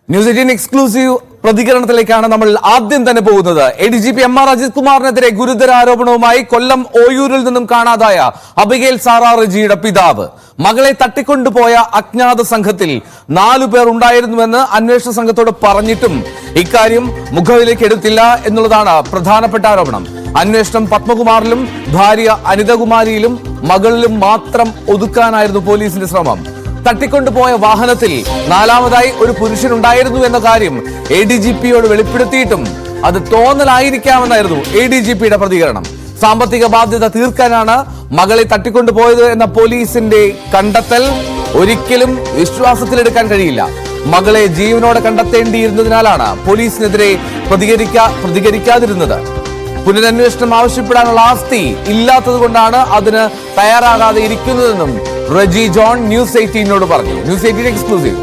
News 18 exclusive പ്രതികരണത്തിലേക്കാണ് നമ്മൾ ആദ്യം തന്നെ പോകുന്നത്. ADGP MR അജിത് കുമാറിനെതിരെ ഗുരുതര ആരോപണവുമായി കൊല്ലം ഓയൂരിൽ നിന്നും കാണാതായ അബിഗേൽ സാറാ റെജിയുടെ പിതാവ്. മകളെ തട്ടിക്കൊണ്ടുപോയ അജ്ഞാത സംഘത്തിൽ 4 പേർ ഉണ്ടായിരുന്നുവെന്ന് അന്വേഷണ സംഘത്തോട് പറഞ്ഞിട്ടും ഇക്കാര്യം മുഖവിലേക്ക് എടുത്തില്ല എന്നുള്ളതാണ് പ്രധാനപ്പെട്ട ആരോപണം. അന്വേഷണം പത്മകുമാറിലും ഭാര്യ അനിതകുമാരിയിലും മകളിലും മാത്രം ഒതുക്കാനായിരുന്നു പോലീസിന്റെ ശ്രമം. തട്ടിക്കൊണ്ടുപോയ വാഹനത്തിൽ 4ാമതായി ഒരു പുരുഷനുണ്ടായിരുന്നു എന്ന കാര്യം ADGPയോട് വെളിപ്പെടുത്തിയിട്ടും അത് തോന്നലായിരിക്കാമെന്നായിരുന്നു ADGPയുടെ പ്രതികരണം. സാമ്പത്തിക ബാധ്യത തീർക്കാനാണ് മകളെ തട്ടിക്കൊണ്ടുപോയത് എന്ന പോലീസിന്റെ കണ്ടെത്തൽ ഒരിക്കലും വിശ്വാസത്തിലെടുക്കാൻ കഴിയില്ല. മകളെ ജീവനോടെ കണ്ടെത്തേണ്ടിയിരുന്നതിനാലാണ് പോലീസിനെതിരെ പ്രതികരിക്കാതിരുന്നത്. പുനരന്വേഷണം ആവശ്യപ്പെടാനുള്ള ആസ്തി ഇല്ലാത്തതുകൊണ്ടാണ് അതിന് തയ്യാറാകാതെ ഇരിക്കുന്നതെന്നും റെജി ജോൺ ന്യൂസ് 18നോട് പറഞ്ഞു. News 18 exclusive.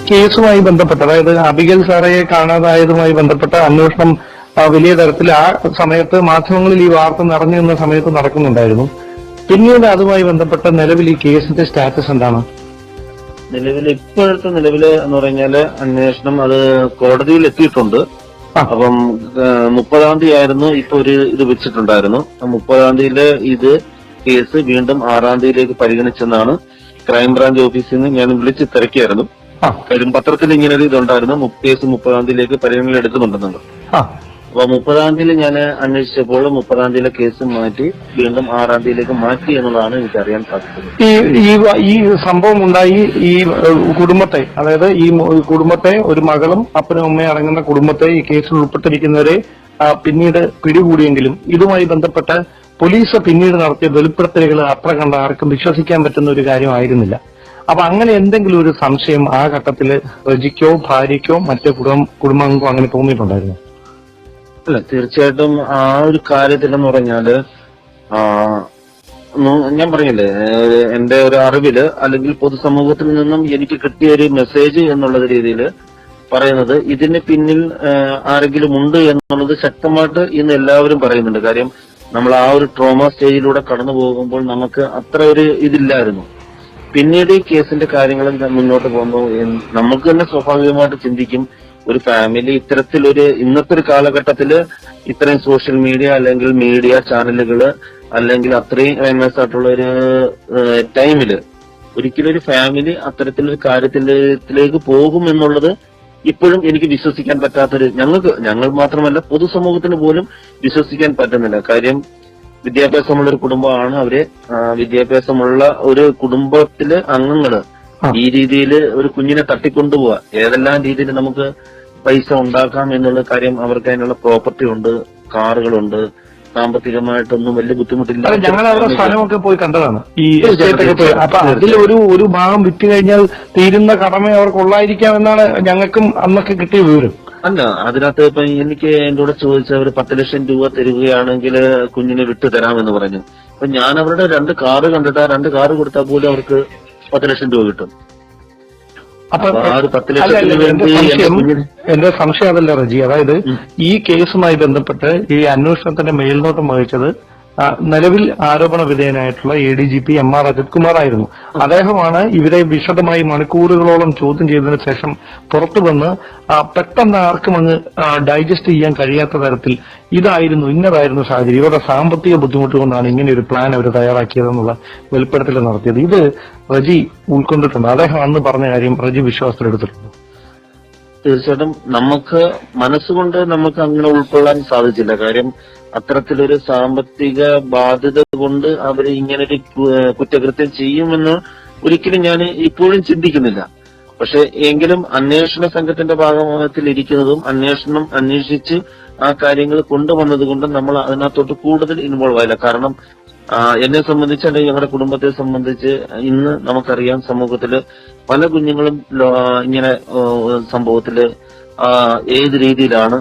കേസുമായി ബന്ധപ്പെട്ട്, അതായത് അബിഗേൽ സാറയെ കാണാതായതുമായി ബന്ധപ്പെട്ട അന്വേഷണം വലിയ തരത്തിൽ ആ സമയത്ത് മാധ്യമങ്ങളിൽ ഈ വാർത്ത നിറഞ്ഞു നിന്ന സമയത്ത് നടക്കുന്നുണ്ടായിരുന്നു. പിന്നീട് അതുമായി ബന്ധപ്പെട്ട നിലവിൽ ഈ കേസിന്റെ സ്റ്റാറ്റസ് എന്താണ്? ഇപ്പോഴത്തെ നിലവില് എന്ന് പറഞ്ഞാല് അന്വേഷണം അത് കോടതിയിൽ എത്തിയിട്ടുണ്ട്. അപ്പം 30-ാം തീയതി ആയിരുന്നു ഇപ്പൊ ഇത് വെച്ചിട്ടുണ്ടായിരുന്നു. 30-ാം തീയതിയില് ഇത് കേസ് വീണ്ടും 6-ാം തീയതിയിലേക്ക് പരിഗണിച്ചെന്നാണ് ക്രൈംബ്രാഞ്ച് ഓഫീസിൽ നിന്ന് ഞാൻ വിളിച്ച് തിരക്കിയായിരുന്നു. കാര്യം പത്രത്തിൽ ഇങ്ങനെ ഒരു ഇതുണ്ടായിരുന്നു, കേസ് 30-ാം തീയതിയിലേക്ക് പരിഗണന എടുക്കുന്നുണ്ടെന്നുണ്ട്. അപ്പൊ 30-ാം തീയതി ഞാൻ അന്വേഷിച്ചപ്പോൾ 30-ാം തീയതിയിലെ കേസ് മാറ്റി വീണ്ടും 6-ാം തീയതിയിലേക്ക് മാറ്റി എന്നുള്ളതാണ് എനിക്ക് അറിയാൻ സാധിച്ചത്. ഈ സംഭവം ഉണ്ടായി ഈ കുടുംബത്തെ, അതായത് ഈ കുടുംബത്തെ, ഒരു മകളും അപ്പനും അമ്മയും അടങ്ങുന്ന കുടുംബത്തെ ഈ കേസിൽ ഉൾപ്പെട്ടിരിക്കുന്നവരെ പിന്നീട് പിടികൂടിയെങ്കിലും ഇതുമായി ബന്ധപ്പെട്ട് പോലീസ് പിന്നീട് നടത്തിയ വെളിപ്പെടുത്തലുകൾ അത്ര കണ്ട ആർക്കും വിശ്വസിക്കാൻ പറ്റുന്ന ഒരു കാര്യമായിരുന്നില്ല. അപ്പൊ അങ്ങനെ എന്തെങ്കിലും ഒരു സംശയം ആ ഘട്ടത്തില് റെജിക്കോ ഭാര്യയ്ക്കോ മറ്റു കുടുംബാംഗങ്ങൾക്കോ അങ്ങനെ തോന്നിയിട്ടുണ്ടായിരുന്നു? അല്ല, തീർച്ചയായിട്ടും ആ ഒരു കാര്യത്തിലെന്ന് പറഞ്ഞാല് ഞാൻ പറഞ്ഞില്ലേ, എന്റെ ഒരു അറിവില് അല്ലെങ്കിൽ പൊതുസമൂഹത്തിൽ നിന്നും എനിക്ക് കിട്ടിയ ഒരു മെസ്സേജ് എന്നുള്ള രീതിയിൽ പറയുന്നത് ഇതിന് പിന്നിൽ ആരെങ്കിലും ഉണ്ട് എന്നുള്ളത് ശക്തമായിട്ട് ഇന്ന് എല്ലാവരും പറയുന്നുണ്ട്. കാര്യം നമ്മൾ ആ ഒരു ട്രോമ സ്റ്റേജിലൂടെ കടന്നു പോകുമ്പോൾ നമുക്ക് അത്ര ഒരു ഇതില്ലായിരുന്നു. പിന്നീട് ഈ കേസിന്റെ കാര്യങ്ങൾ മുന്നോട്ട് പോകുമ്പോൾ നമുക്ക് തന്നെ സ്വാഭാവികമായിട്ട് ചിന്തിക്കും, ഒരു ഫാമിലി ഇത്തരത്തിലൊരു ഇന്നത്തെ ഒരു കാലഘട്ടത്തില് ഇത്രയും സോഷ്യൽ മീഡിയ അല്ലെങ്കിൽ മീഡിയ ചാനലുകള് അല്ലെങ്കിൽ അത്രയും ഫേമസ് ആയിട്ടുള്ള ഒരു ടൈമില് ഒരിക്കലും ഒരു ഫാമിലി അത്തരത്തിലൊരു കാര്യത്തിലേക്ക് പോകും എന്നുള്ളത് ഇപ്പോഴും എനിക്ക് വിശ്വസിക്കാൻ പറ്റാത്തൊരു, ഞങ്ങൾ മാത്രമല്ല പൊതുസമൂഹത്തിന് പോലും വിശ്വസിക്കാൻ പറ്റുന്നില്ല. കാര്യം വിദ്യാഭ്യാസമുള്ള ഒരു കുടുംബമാണ് അവര്. വിദ്യാഭ്യാസമുള്ള ഒരു കുടുംബത്തിലെ അംഗങ്ങള് ഈ രീതിയിൽ ഒരു കുഞ്ഞിനെ തട്ടിക്കൊണ്ടുപോവാ, ഏതെല്ലാം രീതിയിൽ നമുക്ക് പൈസ ഉണ്ടാക്കാം എന്നുള്ള കാര്യം, അവർക്ക് അതിനുള്ള പ്രോപ്പർട്ടി ഉണ്ട്, കാറുകളുണ്ട്, സാമ്പത്തികമായിട്ടൊന്നും വലിയ ബുദ്ധിമുട്ടില്ല. ഞങ്ങൾ അവരുടെ സ്ഥലമൊക്കെ പോയി കണ്ടതാണ്, ഈ എസ്റ്റേറ്റൊക്കെ പോയി. അപ്പൊ അതിൽ ഒരു ഭാഗം വിറ്റ് കഴിഞ്ഞാൽ തീരുന്ന കടമ അവർക്കുള്ളായിരിക്കാമെന്നാണ് ഞങ്ങൾക്കും അന്നൊക്കെ കിട്ടിയ വിവരം. അല്ല, അതിനകത്ത് ഇപ്പൊ എനിക്ക് എന്റെ കൂടെ ചോദിച്ചവർ 10 ലക്ഷം രൂപ തരികയാണെങ്കിൽ കുഞ്ഞിനെ വിട്ടു തരാമെന്ന് പറഞ്ഞു. അപ്പൊ ഞാൻ അവരുടെ 2 കാറ് കണ്ടിട്ട് ആ 2 കാറ് കൊടുത്താൽ പോലും അവർക്ക് 10 ലക്ഷം രൂപ കിട്ടും. അപ്പൊ എന്റെ സംശയം അതല്ല റജി, അതായത് ഈ കേസുമായി ബന്ധപ്പെട്ട് ഈ അന്വേഷണത്തിന്റെ മേൽനോട്ടം വഹിച്ചത് നിലവിൽ ആരോപണ വിധേയനായിട്ടുള്ള ADGP MR അജിത് കുമാർ ആയിരുന്നു. അദ്ദേഹമാണ് ഇവരെ വിശദമായി മണിക്കൂറുകളോളം ചോദ്യം ചെയ്തതിനു ശേഷം പുറത്തു വന്ന് പെട്ടെന്ന് ആർക്കും അങ്ങ് ഡൈജസ്റ്റ് ചെയ്യാൻ കഴിയാത്ത തരത്തിൽ ഇന്നതായിരുന്നു സാഹചര്യം, ഇവരുടെ സാമ്പത്തിക ബുദ്ധിമുട്ട് കൊണ്ടാണ് ഇങ്ങനെ ഒരു പ്ലാൻ അവർ തയ്യാറാക്കിയതെന്നുള്ള വെളിപ്പെടുത്തൽ നടത്തിയത്. ഇത് റജി ഉൾക്കൊണ്ടിട്ടുണ്ട്? അദ്ദേഹം അന്ന് പറഞ്ഞ കാര്യം റജി വിശ്വാസത്തിലെടുത്തിട്ടുണ്ട്? തീർച്ചയായിട്ടും നമുക്ക് മനസ്സുകൊണ്ട് നമുക്ക് അങ്ങനെ ഉൾക്കൊള്ളാൻ സാധിച്ചില്ല. കാര്യം അത്തരത്തിലൊരു സാമ്പത്തിക ബാധ്യത കൊണ്ട് അവർ ഇങ്ങനൊരു കുറ്റകൃത്യം ചെയ്യുമെന്ന് ഒരിക്കലും ഞാൻ ഇപ്പോഴും ചിന്തിക്കുന്നില്ല. പക്ഷെ എങ്കിലും അന്വേഷണ സംഘത്തിന്റെ ഭാഗത്തിൽ ഇരിക്കുന്നതും അന്വേഷണം അന്വേഷിച്ച് ആ കാര്യങ്ങൾ കൊണ്ടുവന്നത് കൊണ്ട് നമ്മൾ അതിനകത്തോട്ട് കൂടുതൽ ഇൻവോൾവ് ആയില്ല. കാരണം എന്നെ സംബന്ധിച്ച് അല്ലെങ്കിൽ ഞങ്ങളുടെ കുടുംബത്തെ സംബന്ധിച്ച് ഇന്ന് നമുക്കറിയാം, സമൂഹത്തില് പല കുഞ്ഞുങ്ങളും ഇങ്ങനെ സംഭവത്തില് ഏത് രീതിയിലാണ്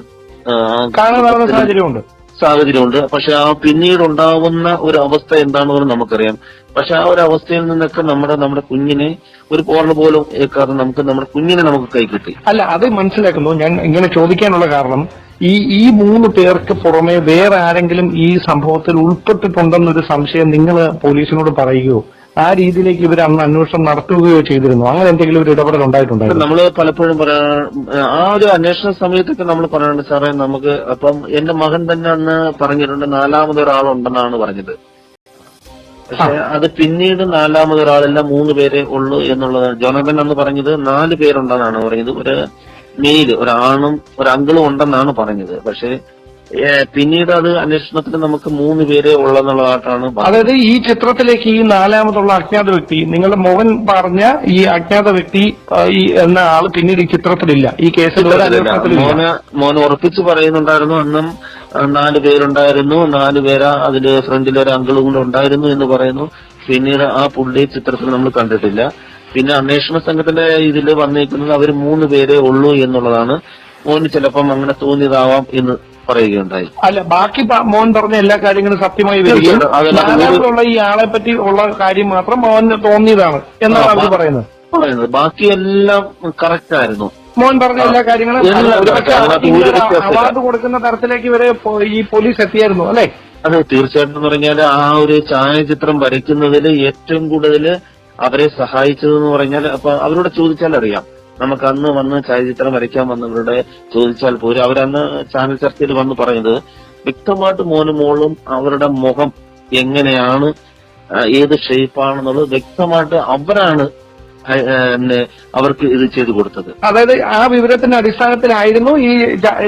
സാഹചര്യമുണ്ട്. പക്ഷെ ആ പിന്നീട് ഉണ്ടാവുന്ന ഒരു അവസ്ഥ എന്താണെന്ന് നമുക്കറിയാം. പക്ഷെ ആ ഒരു അവസ്ഥയിൽ നിന്നൊക്കെ നമ്മുടെ കുഞ്ഞിനെ ഒരു പോർണ പോലും ഏക്കാതെ നമ്മുടെ കുഞ്ഞിനെ നമുക്ക് കൈ കിട്ടി. അല്ല, അത് മനസ്സിലാക്കുന്നു. ഞാൻ ഇങ്ങനെ ചോദിക്കാനുള്ള കാരണം, ഈ 3 പേർക്ക് പുറമെ വേറെ ആരെങ്കിലും ഈ സംഭവത്തിൽ ഉൾപ്പെട്ടിട്ടുണ്ടെന്നൊരു സംശയം നിങ്ങൾ പോലീസിനോട് പറയുകയോ ആ രീതിയിലേക്ക് ഇവർ അന്ന് അന്വേഷണം നടത്തുകയോ ചെയ്തിരുന്നു? അങ്ങനെ എന്തെങ്കിലും ഒരു ഇടപെടൽ ഉണ്ടായിട്ടുണ്ടായിരുന്നു? നമ്മൾ പലപ്പോഴും ആ ഒരു അന്വേഷണ സമയത്തൊക്കെ നമ്മൾ പറയാറുണ്ട് സാറേ, നമുക്ക് അപ്പം എന്റെ മകൻ തന്നെ അന്ന് പറഞ്ഞിട്ടുണ്ട് 4ാമതൊരാളുണ്ടെന്നാണ് പറഞ്ഞത്. പക്ഷെ അത് പിന്നീട് 4ാമതൊരാളല്ല 3 പേരെ ഉള്ളൂ എന്നുള്ളതാണ്. ജോനതൻ അന്ന് പറഞ്ഞത് 4 പേരുണ്ടെന്നാണ് പറഞ്ഞത്. ഒരു മെയില്, ഒരാണും ഒരു അങ്കിളും ഉണ്ടെന്നാണ് പറഞ്ഞത്. പക്ഷെ പിന്നീട് അത് അന്വേഷണത്തിൽ നമുക്ക് 3 പേരെ ഉള്ളെന്നുള്ളതായിട്ടാണ്. അതായത് ഈ ചിത്രത്തിലേക്ക് ഈ 4ാമതുള്ള അജ്ഞാത വ്യക്തി, നിങ്ങളുടെ മോഹൻ പറഞ്ഞ ഈ അജ്ഞാത വ്യക്തി ഈ എന്ന ആള് പിന്നീട് ഈ ചിത്രത്തിലില്ല, ഈ കേസിൽ മോന് ഉറപ്പിച്ച് പറയുന്നുണ്ടായിരുന്നു അന്നും 4 പേരുണ്ടായിരുന്നു, 4 പേരാ അതില് ഫ്രണ്ടിലൊരു അങ്കിളും കൂടെ ഉണ്ടായിരുന്നു എന്ന് പറയുന്നു. പിന്നീട് ആ പുള്ളി ചിത്രത്തിൽ നമ്മൾ കണ്ടിട്ടില്ല. പിന്നെ അന്വേഷണ സംഘത്തിന്റെ ഇതിൽ വന്നേക്കുന്നത് അവർ 3 പേരെ ഉള്ളൂ എന്നുള്ളതാണ്. മോന് ചിലപ്പം അങ്ങനെ തോന്നിയതാവാം എന്ന് പറയുകയുണ്ടായി. അല്ല, ബാക്കി മോൻ പറഞ്ഞ എല്ലാ കാര്യങ്ങളും സത്യമായി വരികയും 4ാമതുള്ള ഈ ആളെ പറ്റി ഉള്ള കാര്യം മാത്രം മോന് തോന്നിയതാണ് എന്നാണ് അവർ പറയുന്നത്. ബാക്കിയെല്ലാം കറക്റ്റ് ആയിരുന്നു. മോൻ പറഞ്ഞ എല്ലാ കാര്യങ്ങളും അവാർഡ് കൊടുക്കുന്ന തരത്തിലേക്ക് ഇവരെ ഈ പോലീസ് എത്തിയായിരുന്നു അല്ലെ? അതെ, തീർച്ചയായിട്ടും എന്ന് പറഞ്ഞാൽ ആ ഒരു ഛായാചിത്രം വരയ്ക്കുന്നതിൽ ഏറ്റവും കൂടുതൽ അവരെ സഹായിച്ചതെന്ന് പറഞ്ഞാൽ, അപ്പൊ അവരോട് ചോദിച്ചാൽ അറിയാം. നമുക്ക് അന്ന് വന്ന് ഛായാചിത്രം വരയ്ക്കാൻ വന്നവരുടെ ചോദിച്ചാൽ പോലും അവരന്ന് ചാനൽ ചർച്ചയിൽ വന്ന് പറയുന്നത് വ്യക്തമായിട്ട് മോനും മോളും അവരുടെ മുഖം എങ്ങനെയാണ്, ഏത് ഷേപ്പാണെന്നുള്ളത് വ്യക്തമായിട്ട് അവരാണ് അവർക്ക് ഇത് ചെയ്തു കൊടുത്തത്. അതായത് ആ വിവരത്തിന്റെ അടിസ്ഥാനത്തിലായിരുന്നു ഈ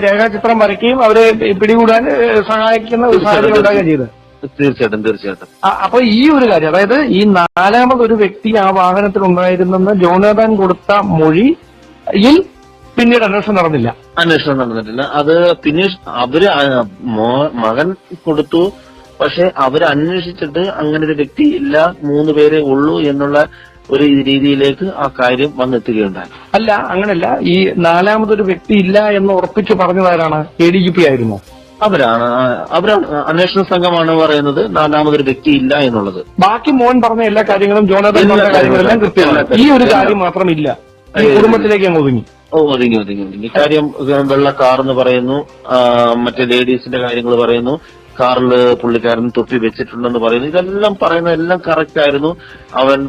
രേഖാചിത്രം വരയ്ക്കുകയും അവരെ പിടികൂടാൻ സഹായിക്കുന്ന ഒരു സാഹചര്യം ഉണ്ടാകുകയും ചെയ്തത്. തീർച്ചയായിട്ടും. അപ്പൊ ഈ ഒരു കാര്യം, അതായത് ഈ 4ാമതൊരു വ്യക്തി ആ വാഹനത്തിൽ ഉണ്ടായിരുന്നെന്ന് ജോനാഥൻ കൊടുത്ത മൊഴിയിൽ പിന്നീട് അന്വേഷണം നടന്നിട്ടില്ല. അത് പിന്നെ അവര് മകൻ കൊടുത്തു. പക്ഷെ അവര് അന്വേഷിച്ചിട്ട് അങ്ങനെ ഒരു വ്യക്തി ഇല്ല, 3 പേരെ ഉള്ളൂ എന്നുള്ള ഒരു രീതിയിലേക്ക് ആ കാര്യം വന്നെത്തുകയുണ്ടായി. അല്ല, അങ്ങനല്ല. ഈ 4ാമതൊരു വ്യക്തി ഇല്ല എന്ന് ഉറപ്പിച്ചു പറഞ്ഞതാരാണ്? ADGP ആയിരുന്നു? അവരാണ് അന്വേഷണ സംഘമാണ് പറയുന്നത് 4ാമതൊരു വ്യക്തി ഇല്ല എന്നുള്ളത്. ബാക്കി മോൻ പറഞ്ഞ എല്ലാ കാര്യങ്ങളും, ജോനാഥൻ പറഞ്ഞ കാര്യങ്ങളെല്ലാം കൃത്യമാണ്. ഈ ഒരു കാര്യം മാത്രമില്ല, ഈ കുടുംബത്തിലേക്ക് അങ്ങ് ഒതുങ്ങി. കാര്യം വെള്ള കാറെന്ന് പറയുന്നു, മറ്റേ ലേഡീസിന്റെ കാര്യങ്ങൾ പറയുന്നു, കാറില് പുള്ളിക്കാരൻ തൊപ്പി വെച്ചിട്ടുണ്ടെന്ന് പറയുന്നു. ഇതെല്ലാം പറയുന്നത് എല്ലാം കറക്റ്റ് ആയിരുന്നു. അവൻ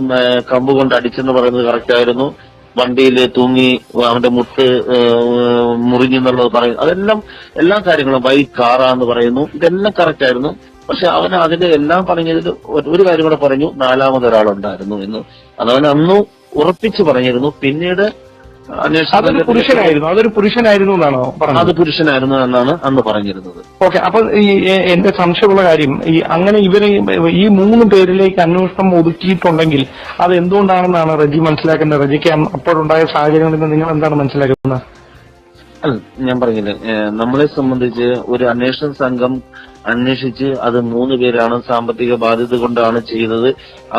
കമ്പ് കൊണ്ട് അടിച്ചെന്ന് പറയുന്നത് കറക്റ്റ് ആയിരുന്നു. വണ്ടിയിൽ തൂങ്ങി അവന്റെ മുട്ട് മുറിഞ്ഞെന്നുള്ളത് പറയുന്നു. അതെല്ലാം എല്ലാ കാര്യങ്ങളും വൈറ്റ് കാറാന്ന് പറയുന്നു. ഇതെല്ലാം കറക്റ്റ് ആയിരുന്നു. പക്ഷെ അവൻ അതിന്റെ എല്ലാം പറഞ്ഞതിൽ ഒരു കാര്യം കൂടെ പറഞ്ഞു, 4ാമതൊരാളുണ്ടായിരുന്നു എന്ന്. അതവൻ അന്ന് ഉറപ്പിച്ചു പറഞ്ഞിരുന്നു. പിന്നീട് അതൊരു പുരുഷനായിരുന്നു എന്നാണോ പറഞ്ഞത്? അത് പുരുഷനായിരുന്നു എന്നാണ് അന്ന് പറഞ്ഞിരുന്നത്. ഓക്കെ. അപ്പൊ എന്റെ സംശയമുള്ള കാര്യം, അങ്ങനെ ഇവര് ഈ 3 പേരിലേക്ക് അന്വേഷണം ഒതുക്കിയിട്ടുണ്ടെങ്കിൽ അത് എന്തുകൊണ്ടാണെന്നാണ് റജി മനസ്സിലാക്കുന്നത്? റജിക്ക് അപ്പോഴുണ്ടായ സാഹചര്യങ്ങളിൽ നിന്ന് നിങ്ങൾ എന്താണ് മനസ്സിലാക്കുന്നത്? അല്ല, ഞാൻ പറഞ്ഞില്ലേ, നമ്മളെ സംബന്ധിച്ച് ഒരു അന്വേഷണ സംഘം അന്വേഷിച്ച് അത് 3 പേരാണ്, സാമ്പത്തിക ബാധ്യത കൊണ്ടാണ് ചെയ്തത്,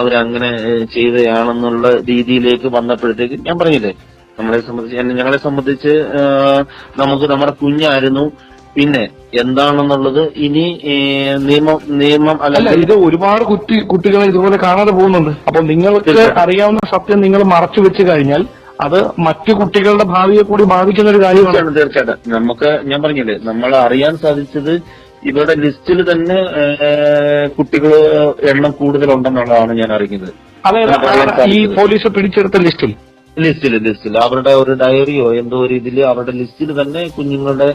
അവരങ്ങനെ ചെയ്തതാണെന്നുള്ള രീതിയിലേക്ക് വന്നപ്പോഴത്തേക്ക് ഞാൻ പറഞ്ഞില്ലേ, ഞങ്ങളെ സംബന്ധിച്ച് നമുക്ക് നമ്മുടെ കുഞ്ഞായിരുന്നു. പിന്നെ എന്താണെന്നുള്ളത് ഇനി നിയമം അല്ല, ഇത് ഒരുപാട് കുട്ടികളെ ഇതുപോലെ കാണാതെ പോകുന്നുണ്ട്. അപ്പൊ നിങ്ങൾക്ക് അറിയാവുന്ന സത്യം നിങ്ങൾ മറച്ചു വെച്ച് കഴിഞ്ഞാൽ അത് മറ്റു കുട്ടികളുടെ ഭാവിയെ കൂടി ബാധിക്കുന്ന ഒരു കാര്യമാണ്. തീർച്ചയായിട്ടും. ഞാൻ പറഞ്ഞില്ലേ, നമ്മൾ അറിയാൻ സാധിച്ചത് ഇവരുടെ ലിസ്റ്റിൽ തന്നെ കുട്ടികൾ എണ്ണം കൂടുതലുണ്ടെന്നുള്ളതാണ് ഞാൻ അറിയുന്നത്. അതായത് ഈ പോലീസ് പിടിച്ചെടുത്ത ലിസ്റ്റിൽ അവരുടെ ഒരു ഡയറിയോ എന്തോ ഒരു ഇതില് അവരുടെ ലിസ്റ്റിൽ തന്നെ കുഞ്ഞുങ്ങളുടെ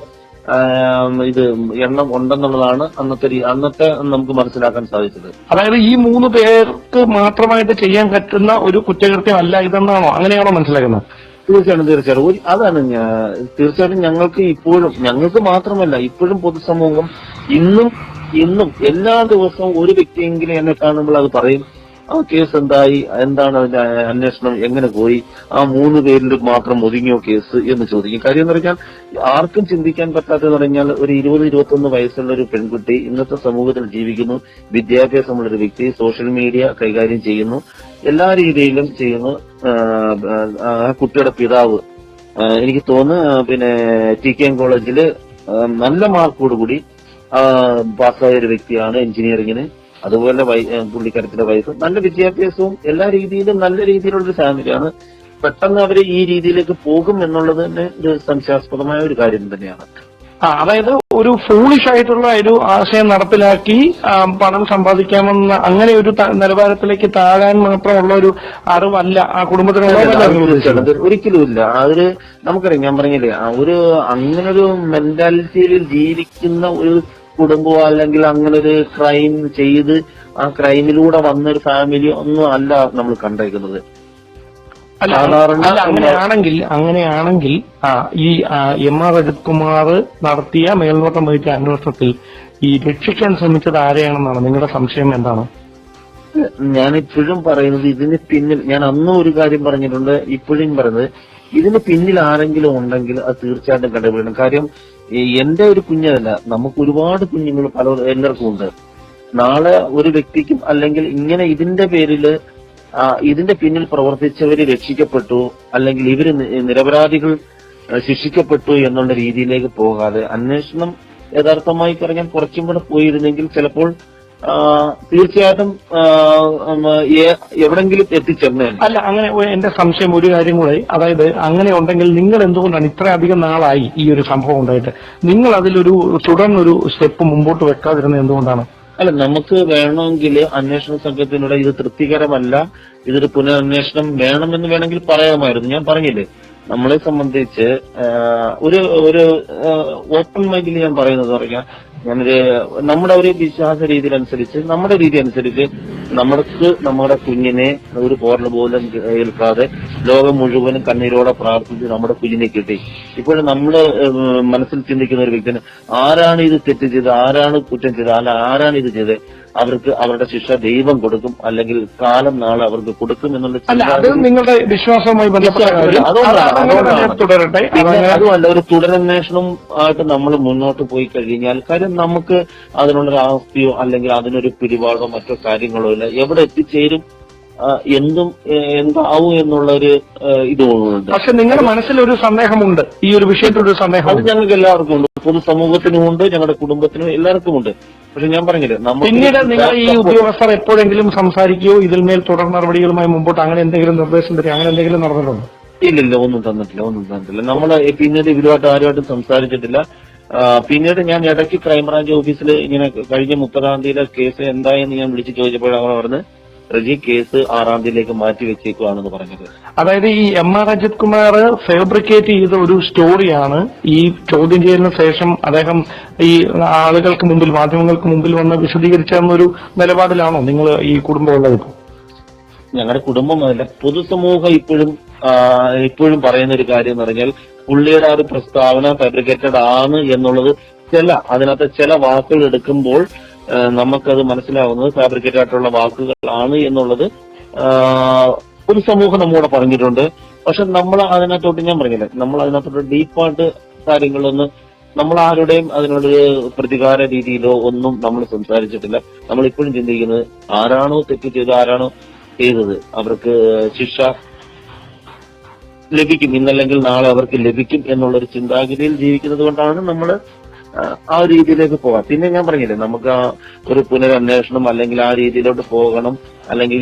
ഇത് എണ്ണം ഉണ്ടെന്നുള്ളതാണ് അന്നത്തെ നമുക്ക് മനസ്സിലാക്കാൻ സാധിച്ചത്. അതായത് ഈ 3 പേർക്ക് മാത്രമായിട്ട് ചെയ്യാൻ പറ്റുന്ന ഒരു കുറ്റകൃത്യം അല്ല ഇതെന്നാണോ? അങ്ങനെയാണോ മനസ്സിലാക്കുന്നത്? തീർച്ചയായിട്ടും. അതാണ് തീർച്ചയായിട്ടും ഞങ്ങൾക്ക് മാത്രമല്ല ഇപ്പോഴും പൊതുസമൂഹം ഇന്നും എല്ലാ ദിവസവും ഒരു വ്യക്തിയെങ്കിലും എന്നെ കാണുമ്പോൾ അത് പറയും, ആ കേസ് എന്തായി, എന്താണ് അതിന്റെ അന്വേഷണം, എങ്ങനെ പോയി, ആ 3 പേരിൽ മാത്രം ഒതുങ്ങിയോ കേസ് എന്ന് ചോദിക്കും. കാര്യം എന്ന് പറഞ്ഞാൽ ആർക്കും ചിന്തിക്കാൻ പറ്റാത്തതെന്ന് പറഞ്ഞാൽ ഒരു 20-21 വയസ്സുള്ള ഒരു പെൺകുട്ടി ഇന്നത്തെ സമൂഹത്തിൽ ജീവിക്കുന്നു, വിദ്യാഭ്യാസമുള്ളൊരു വ്യക്തി, സോഷ്യൽ മീഡിയ കൈകാര്യം ചെയ്യുന്നു, എല്ലാ രീതിയിലും ചെയ്യുന്നു. ആ കുട്ടിയുടെ പിതാവ് എനിക്ക് തോന്നുന്നു പിന്നെ TKM കോളേജില് നല്ല മാർക്കോടുകൂടി പാസ്സായ ഒരു വ്യക്തിയാണ് എഞ്ചിനീയറിംഗിന്. അതുപോലെ പുള്ളിക്കാരത്തിന്റെ വൈഫ് നല്ല വിദ്യാഭ്യാസവും എല്ലാ രീതിയിലും നല്ല രീതിയിലുള്ളൊരു ഫാമിലിയാണ്. പെട്ടെന്ന് അവര് ഈ രീതിയിലേക്ക് പോകും എന്നുള്ളത് തന്നെ ഒരു സംശയാസ്പദമായ ഒരു കാര്യം തന്നെയാണ്. അതായത് ഒരു ഫൂളിഷ് ആയിട്ടുള്ള ഒരു ആശയം നടപ്പിലാക്കി പണം സമ്പാദിക്കാമെന്ന അങ്ങനെ ഒരു നിലവാരത്തിലേക്ക് താഴാൻ മാത്രമുള്ള ഒരു അറിവല്ല ആ കുടുംബത്തിനുള്ള. ഒരിക്കലും ഇല്ല. അതൊരു നമുക്കറിയാം, ഞാൻ പറഞ്ഞില്ലേ, ഒരു അങ്ങനൊരു മെന്റാലിറ്റിയിൽ ജീവിക്കുന്ന ഒരു കുടുംബമോ അല്ലെങ്കിൽ അങ്ങനെ ഒരു ക്രൈം ചെയ്ത് ആ ക്രൈമിലൂടെ വന്നൊരു ഫാമിലി ഒന്നും അല്ല നമ്മൾ കണ്ടേക്കുന്നത്. അങ്ങനെയാണെങ്കിൽ ഈ എം.ആർ. അജിത് കുമാർ നടത്തിയ മേൽനോട്ടം വഹിച്ച അന്വേഷണത്തിൽ ഈ രക്ഷിക്കാൻ ശ്രമിച്ചത് ആരെയാണെന്നാണ് നിങ്ങളുടെ സംശയം? എന്താണ്? ഞാൻ ഇപ്പോഴും പറയുന്നത് ഇതിന് പിന്നിൽ, ഞാൻ അന്നും ഒരു കാര്യം പറഞ്ഞിട്ടുണ്ട്, ഇപ്പോഴും പറയുന്നത് ഇതിന് പിന്നിൽ ആരെങ്കിലും ഉണ്ടെങ്കിൽ അത് തീർച്ചയായിട്ടും കണ്ടുപിടിക്കണം. കാര്യം എന്റെ ഒരു കുഞ്ഞല്ല, നമുക്ക് ഒരുപാട് കുഞ്ഞുങ്ങൾ എല്ലാവർക്കും ഉണ്ട്. നാളെ ഒരു വ്യക്തിക്കും അല്ലെങ്കിൽ ഇങ്ങനെ ഇതിന്റെ പേരില് ഇതിന്റെ പിന്നിൽ പ്രവർത്തിച്ചവര് രക്ഷിക്കപ്പെട്ടു അല്ലെങ്കിൽ ഇവര് നിരപരാധികൾ ശിക്ഷിക്കപ്പെട്ടു എന്നുള്ള രീതിയിലേക്ക് പോകാതെ അന്വേഷണം യഥാർത്ഥമായി പറഞ്ഞാൽ കുറച്ചും കൂടെ പോയിരുന്നെങ്കിൽ ചിലപ്പോൾ തീർച്ചയായിട്ടും എവിടെങ്കിലും എത്തിച്ചേർന്നേ. അല്ല, അങ്ങനെ എന്റെ സംശയം ഒരു കാര്യം കൂടെ, അതായത് അങ്ങനെ ഉണ്ടെങ്കിൽ നിങ്ങൾ എന്തുകൊണ്ടാണ് ഇത്രയധികം നാളായി ഈ ഒരു സംഭവം ഉണ്ടായിട്ട് നിങ്ങൾ അതിലൊരു തുടർന്നൊരു സ്റ്റെപ്പ് മുമ്പോട്ട് വെക്കാതിരുന്നത് എന്തുകൊണ്ടാണ്? അല്ല, നമുക്ക് വേണമെങ്കിൽ അന്വേഷണ സംഘത്തിനോട് ഇത് തൃപ്തികരമല്ല, ഇതൊരു പുനരന്വേഷണം വേണമെന്ന് വേണമെങ്കിൽ പറയാമായിരുന്നു. ഞാൻ പറഞ്ഞില്ലേ, നമ്മളെ സംബന്ധിച്ച് ഒരു ഓപ്പൺ മൈൻഡിൽ ഞാൻ പറയുന്നത് പറയാം, ഞാനൊരു നമ്മുടെ ഒരു വിശ്വാസ രീതി അനുസരിച്ച്, നമ്മുടെ രീതി അനുസരിച്ച് നമ്മുടെ കുഞ്ഞിനെ ഒരു പോറൽ പോലും ഏൽക്കാതെ ലോകം മുഴുവനും കണ്ണീരോടെ പ്രാർത്ഥിച്ച് നമ്മുടെ കുഞ്ഞിനെ കിട്ടി. ഇപ്പോഴും നമ്മള് മനസ്സിൽ ചിന്തിക്കുന്ന ഒരു വ്യക്തിന് ആരാണ് ഇത് തെറ്റ് ചെയ്ത്, ആരാണ് കുറ്റം ചെയ്ത്, അല്ല ആരാണ് ഇത് ചെയ്ത്, അവർക്ക് അവരുടെ ശിക്ഷ ദൈവം കൊടുക്കും അല്ലെങ്കിൽ കാലം നാളെ അവർക്ക് കൊടുക്കും എന്നുള്ള നിങ്ങളുടെ വിശ്വാസവുമായി തുടരട്ടെ. അതുമല്ല, ഒരു തുടരന്വേഷണം ആയിട്ട് നമ്മൾ മുന്നോട്ട് പോയി കഴിഞ്ഞാൽ, കാര്യം നമുക്ക് അതിനുള്ളൊരു ആസ്തിയോ അല്ലെങ്കിൽ അതിനൊരു പിടിപാടോ മറ്റോ കാര്യങ്ങളോ ഇല്ല. എവിടെ എത്തിച്ചേരും, എന്താവും എന്നുള്ളൊരു ഇത് തോന്നുന്നുണ്ട്. പക്ഷെ നിങ്ങളുടെ മനസ്സിലൊരു സന്ദേഹമുണ്ട്, ഈ ഒരു വിഷയത്തിലൊരു സന്ദേഹം. അത് ഞങ്ങൾക്ക് എല്ലാവർക്കും ഉണ്ട്, പൊതുസമൂഹത്തിനും ഉണ്ട്, ഞങ്ങളുടെ കുടുംബത്തിനും എല്ലാവർക്കും ഉണ്ട്. പക്ഷെ ഞാൻ പറഞ്ഞില്ലേ, പിന്നീട് നിങ്ങൾ ഈ ഉദ്യോഗസ്ഥർ എപ്പോഴെങ്കിലും സംസാരിക്കുകയോ ഇതിന്മേൽ തുടർ നടപടികളുമായി മുമ്പോട്ട് അങ്ങനെ എന്തെങ്കിലും നിർദ്ദേശം തരിക, അങ്ങനെ എന്തെങ്കിലും നടന്നിട്ടുണ്ടോ? ഇല്ലില്ല, ഒന്നും തന്നിട്ടില്ല. നമ്മള് പിന്നീട് ഇവരുമായിട്ട് ആരുമായിട്ടും സംസാരിച്ചിട്ടില്ല. പിന്നീട് ഞാൻ ഇടയ്ക്ക് ക്രൈംബ്രാഞ്ച് ഓഫീസിൽ ഇങ്ങനെ കഴിഞ്ഞ 30-ാം തീയതിയിലെ കേസ് എന്തായെന്ന് ഞാൻ വിളിച്ചു ചോദിച്ചപ്പോഴാണ് പറഞ്ഞ് റജി കേസ് 6-ാം തീയതിയിലേക്ക് മാറ്റി വെച്ചേക്കുവാണെന്ന് പറഞ്ഞത്. അതായത് ഈ എം.ആർ. അജിത് കുമാർ ഫാബ്രിക്കേറ്റ് ചെയ്ത ഒരു സ്റ്റോറിയാണ് ഈ ചോദ്യം ചെയ്യലിന് ശേഷം അദ്ദേഹം ഈ ആളുകൾക്ക് മുമ്പിൽ, മാധ്യമങ്ങൾക്ക് മുമ്പിൽ വന്ന് വിശദീകരിച്ചെന്നൊരു നിലപാടിലാണോ നിങ്ങൾ ഈ കുടുംബം ഉള്ളത്? ഞങ്ങളുടെ കുടുംബമല്ല, പൊതുസമൂഹം ഇപ്പോഴും പറയുന്ന ഒരു കാര്യം എന്ന് പറഞ്ഞാൽ പുള്ളിയുടെ ആ ഒരു പ്രസ്താവന ഫാബ്രിക്കേറ്റഡ് ആണ് എന്നുള്ളത് അതിനകത്ത് ചില വാക്കുകൾ എടുക്കുമ്പോൾ നമുക്കത് മനസ്സിലാവുന്നത് ഫാബ്രിക്കേറ്റഡ് ആയിട്ടുള്ള വാക്കുകളാണ് എന്നുള്ളത് പൊതുസമൂഹം നമ്മോട് പറഞ്ഞിട്ടുണ്ട്. പക്ഷെ നമ്മൾ അതിനകത്തോട്ട്, ഞാൻ പറഞ്ഞില്ല, നമ്മൾ അതിനകത്തോട്ട് ഡീപ്പായിട്ട് കാര്യങ്ങളൊന്ന് നമ്മൾ ആരുടെയും അതിനോടൊരു പ്രതികാര രീതിയിലോ ഒന്നും നമ്മൾ സംസാരിച്ചിട്ടില്ല. നമ്മളിപ്പോഴും ചിന്തിക്കുന്നത് ആരാണോ തെറ്റ് ചെയ്തത്, ആരാണോ ചെയ്തത്, അവർക്ക് ശിക്ഷ ലഭിക്കും, ഇന്നല്ലെങ്കിൽ നാളെ അവർക്ക് ലഭിക്കും എന്നുള്ളൊരു ചിന്താഗതിയിൽ ജീവിക്കുന്നത് കൊണ്ടാണ് നമ്മൾ ആ രീതിയിലേക്ക് പോകാം. പിന്നെ ഞാൻ പറഞ്ഞില്ലേ, നമുക്ക് ആ ഒരു പുനരന്വേഷണം അല്ലെങ്കിൽ ആ രീതിയിലോട്ട് പോകണം, അല്ലെങ്കിൽ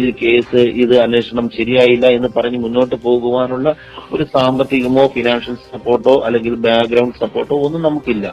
ഇത് അന്വേഷണം ശരിയായില്ല എന്ന് പറഞ്ഞ് മുന്നോട്ട് പോകുവാനുള്ള ഒരു സാമ്പത്തികമോ ഫിനാൻഷ്യൽ സപ്പോർട്ടോ അല്ലെങ്കിൽ ബാക്ക്ഗ്രൗണ്ട് സപ്പോർട്ടോ ഒന്നും നമുക്കില്ല.